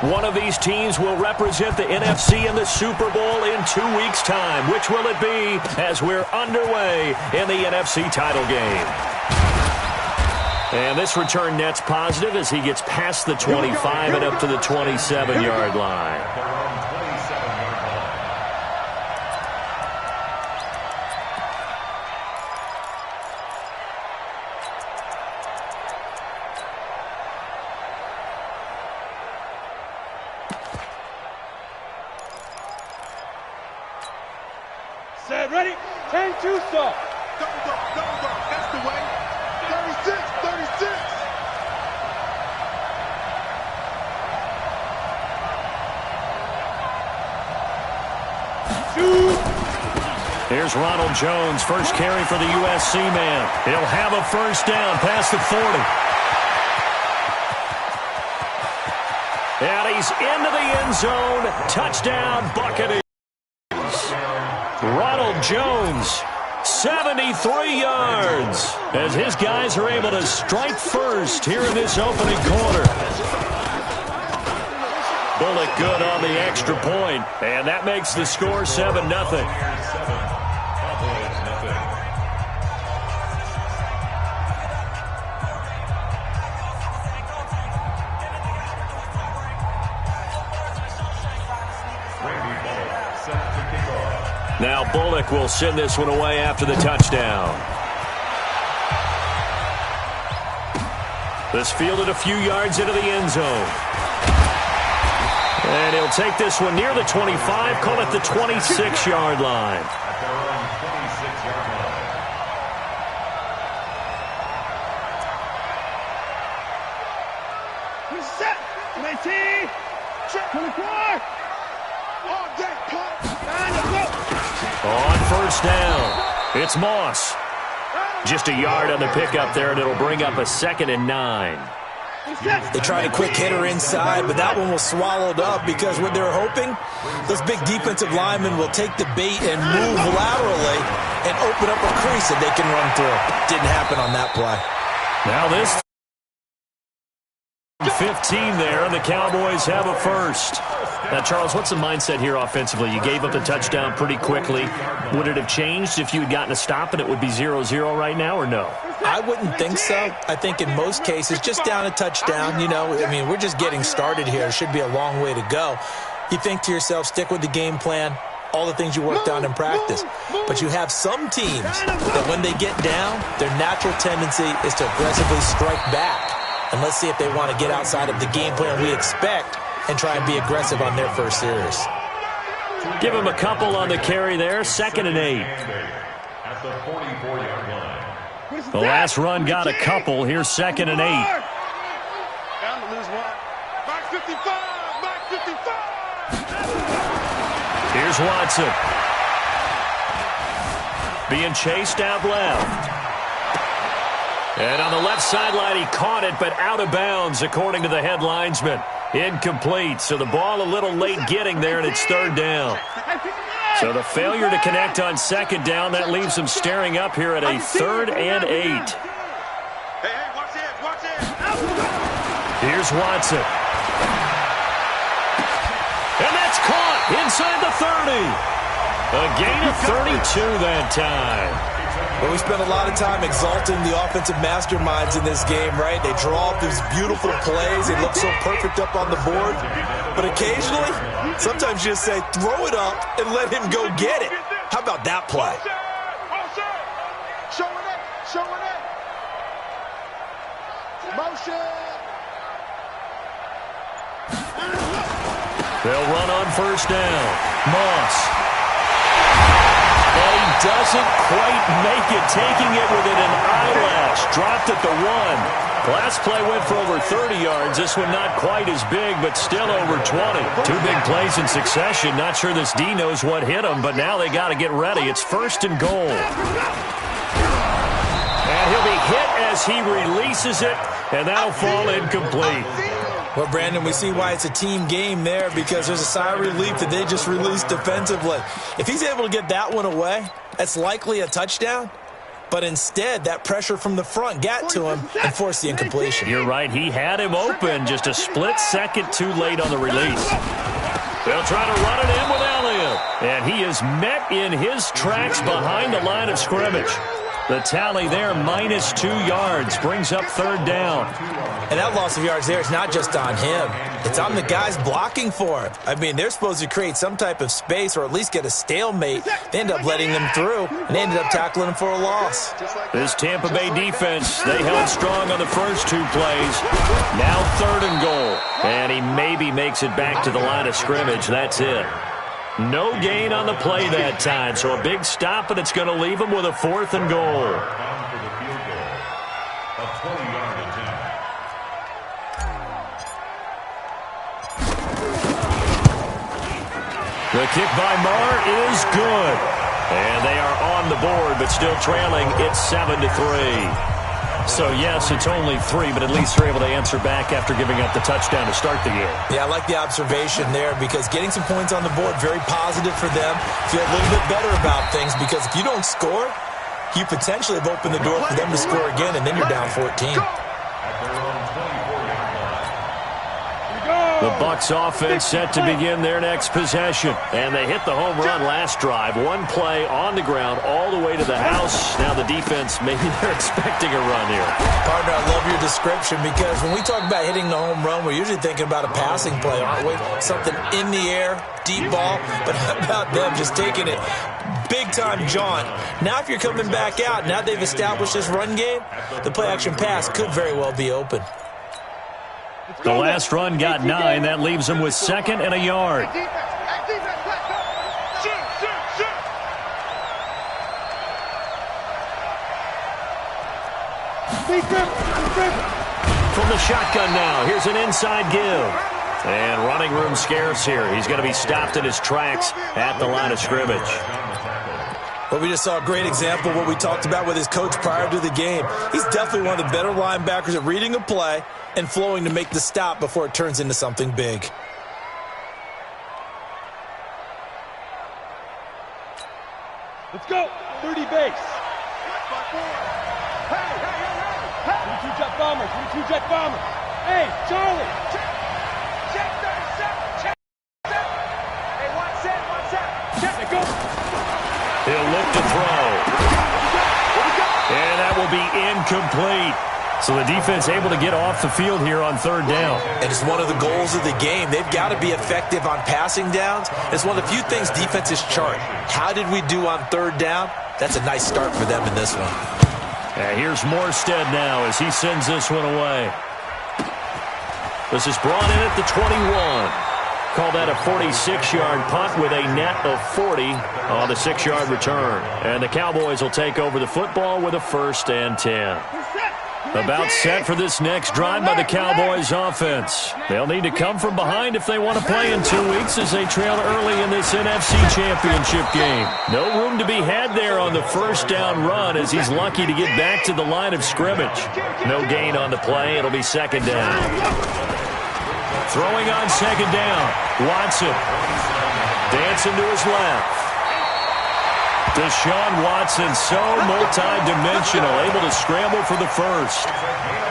One of these teams will represent the NFC in the Super Bowl in 2 weeks' time. Which will it be as we're underway in the NFC title game? And this return net's positive as he gets past the 25 and up to the 27-yard line. Set, ready, 10-2 stop. Double go, that's the way. 36. Here's Ronald Jones, first carry for the USC man. He'll have a first down past the 40. And he's into the end zone. Touchdown, Buccaneers. Ronald Jones, 73 yards, as his guys are able to strike first here in this opening quarter. Bullock good on the extra point, and that makes the score 7-0. Now Bullock will send this one away after the touchdown. This fielded a few yards into the end zone. And he'll take this one near the 25, call it the 26-yard line. Set, 19, check, 24. All day, on first down, it's Moss. Just a yard on the pickup there, and it'll bring up a 2nd and 9. They tried a quick hitter inside, but that one was swallowed up because what they're hoping, those big defensive linemen will take the bait and move laterally and open up a crease that they can run through. Didn't happen on that play. Now this 15 there, and the Cowboys have a first. Now, Charles, what's the mindset here offensively? You gave up the touchdown pretty quickly. Would it have changed if you had gotten a stop and it would be 0-0 right now, or no? I wouldn't think so. I think in most cases, just down a touchdown, we're just getting started here. It should be a long way to go. You think to yourself, stick with the game plan, all the things you worked on in practice. But you have some teams that when they get down, their natural tendency is to aggressively strike back. And let's see if they want to get outside of the game plan we expect and try and be aggressive on their first series. Give him a couple on the carry there, 2nd and 8. At the 44-yard line. The last run got a couple. Here's 2nd and 8. Down to lose one. Max 55. Here's Watson. Being chased out left. And on the left sideline, he caught it, but out of bounds, according to the head linesman. Incomplete, so the ball a little late getting there, and it's 3rd down. So the failure to connect on 2nd down, that leaves them staring up here at a 3rd and 8. Hey, watch it. Here's Watson. And that's caught inside the 30. A gain of 32 that time. Well, we spent a lot of time exalting the offensive masterminds in this game, right? They draw up these beautiful plays. They look so perfect up on the board. But occasionally, sometimes you just say, throw it up and let him go get it. How about that play? Showing it. Motion. They'll run on first down. Moss. And he doesn't quite make it, taking it within an eyelash. Dropped at the 1. Last play went for over 30 yards. This one not quite as big, but still over 20. 2 big plays in succession. Not sure this D knows what hit him, but now they got to get ready. It's 1st and goal. And he'll be hit as he releases it, and that'll fall incomplete. Well, Brandon, we see why it's a team game there, because there's a sigh of relief that they just released defensively. If he's able to get that one away, that's likely a touchdown. but instead that pressure from the front got to him and forced the incompletion. You're right. He had him open, just a split second too late on the release. They'll try to run it in with Elliott. And he is met in his tracks behind the line of scrimmage. The tally there, -2 yards, brings up third down. And that loss of yards there is not just on him. It's on the guys blocking for him. I mean, they're supposed to create some type of space or at least get a stalemate. They end up letting them through, and they ended up tackling him for a loss. This Tampa Bay defense, they held strong on the first 2 plays. Now 3rd and goal. And he maybe makes it back to the line of scrimmage. That's it. No gain on the play that time, so a big stop, and it's going to leave him with a 4th and goal. The kick by Marr is good. And they are on the board, but still trailing. It's 7-3. So, yes, it's only 3, but at least they're able to answer back after giving up the touchdown to start the game. Yeah, I like the observation there because getting some points on the board, very positive for them. Feel a little bit better about things because if you don't score, you potentially have opened the door for them to score again, and then you're down 14. The Bucs offense set to begin their next possession. And they hit the home run last drive. 1 play on the ground all the way to the house. Now the defense, maybe they're expecting a run here. Partner, I love your description because when we talk about hitting the home run, we're usually thinking about a passing play, aren't we? Something in the air, deep ball. But how about them just taking it big-time jaunt? Now if you're coming back out, now they've established this run game, the play-action pass could very well be open. The last run got 9. That leaves him with 2nd and a yard. From the shotgun now, here's an inside give. And running room scarce here. He's going to be stopped in his tracks at the line of scrimmage. Well, we just saw a great example of what we talked about with his coach prior to the game. He's definitely one of the better linebackers at reading a play and flowing to make the stop before it turns into something big. Let's go. 30 base. Hey, hey, hey, hey. 22 jet bombers. 22 jet bombers. Hey, Charlie. Check 37. Check 7. Hey, 1 set, 1 set. Check it, go. He'll look to throw. And that will be incomplete. So the defense able to get off the field here on 3rd down. And it's one of the goals of the game. They've got to be effective on passing downs. It's one of the few things defenses chart. How did we do on 3rd down? That's a nice start for them in this one. And here's Morstead now as he sends this one away. This is brought in at the 21. Call that a 46-yard punt with a net of 40 on the 6-yard return. And the Cowboys will take over the football with a 1st and 10. About set for this next drive by the Cowboys offense. They'll need to come from behind if they want to play in 2 weeks as they trail early in this NFC Championship game. No room to be had there on the 1st down run as he's lucky to get back to the line of scrimmage. No gain on the play. It'll be 2nd down. Throwing on 2nd down. Watson dancing to his left. Deshaun Watson, so multi-dimensional, able to scramble for the 1st.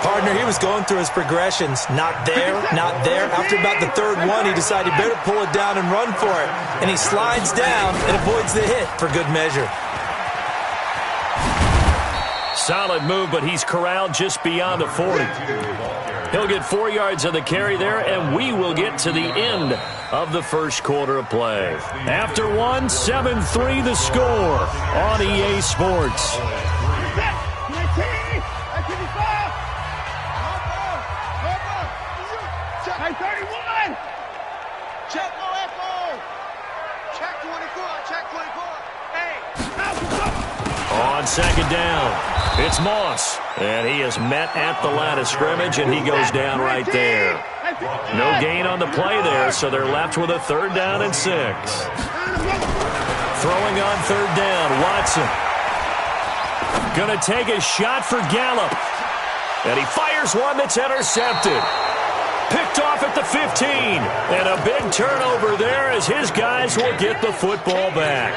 Partner, he was going through his progressions. Not there, not there. After about the 3rd one, he decided he better pull it down and run for it. And he slides down and avoids the hit for good measure. Solid move, but he's corralled just beyond the 40. He'll get 4 yards on the carry there, and we will get to the end of the 1st quarter of play. After 1, 7-3 the score on EA Sports. Hey, 31. Check no echo. Check 24. Check 24. Hey. On 2nd down, it's Moss. And he is met at the line of scrimmage, and he goes down right there. No gain on the play there, so they're left with a 3rd down and 6. Throwing on 3rd down, Watson. Going to take a shot for Gallup. And he fires one that's intercepted. Picked off at the 15. And a big turnover there as his guys will get the football back.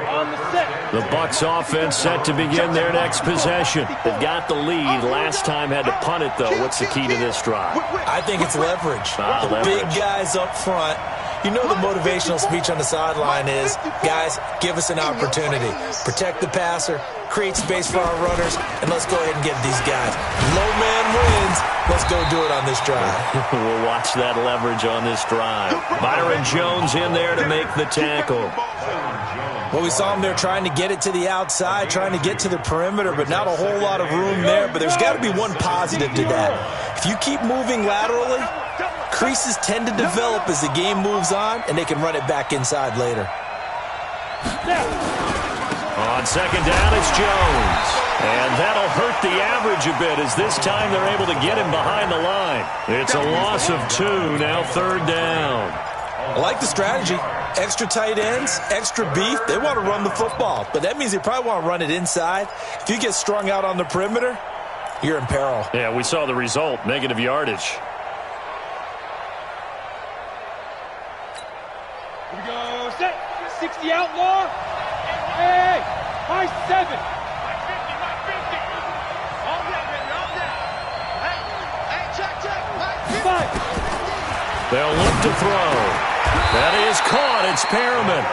On the set. The Bucs offense set to begin their next possession. They've got the lead. Last time had to punt it, though. What's the key to this drive? I think it's leverage. The leverage. Big guys up front. You know the motivational speech on the sideline is, guys, give us an opportunity. Protect the passer, create space for our runners, and let's go ahead and get these guys. Low man wins. Let's go do it on this drive. We'll watch that leverage on this drive. Byron Jones in there to make the tackle. Well, we saw him there trying to get it to the outside, trying to get to the perimeter, but not a whole lot of room there. But there's got to be one positive to that. If you keep moving laterally, creases tend to develop as the game moves on, and they can run it back inside later. On second down, it's Jones. And that'll hurt the average a bit as this time they're able to get him behind the line. It's a loss of 2, now third down. I like the strategy. Extra tight ends, extra beef. They want to run the football, but that means they probably want to run it inside. If you get strung out on the perimeter, you're in peril. Yeah, we saw the result, negative yardage. Here we go, set. 60 outlaw. Hey, high 7. High 50, high 50. All down, baby, all down. Hey, check. High 50. They'll look to throw. That is caught. It's Perriman.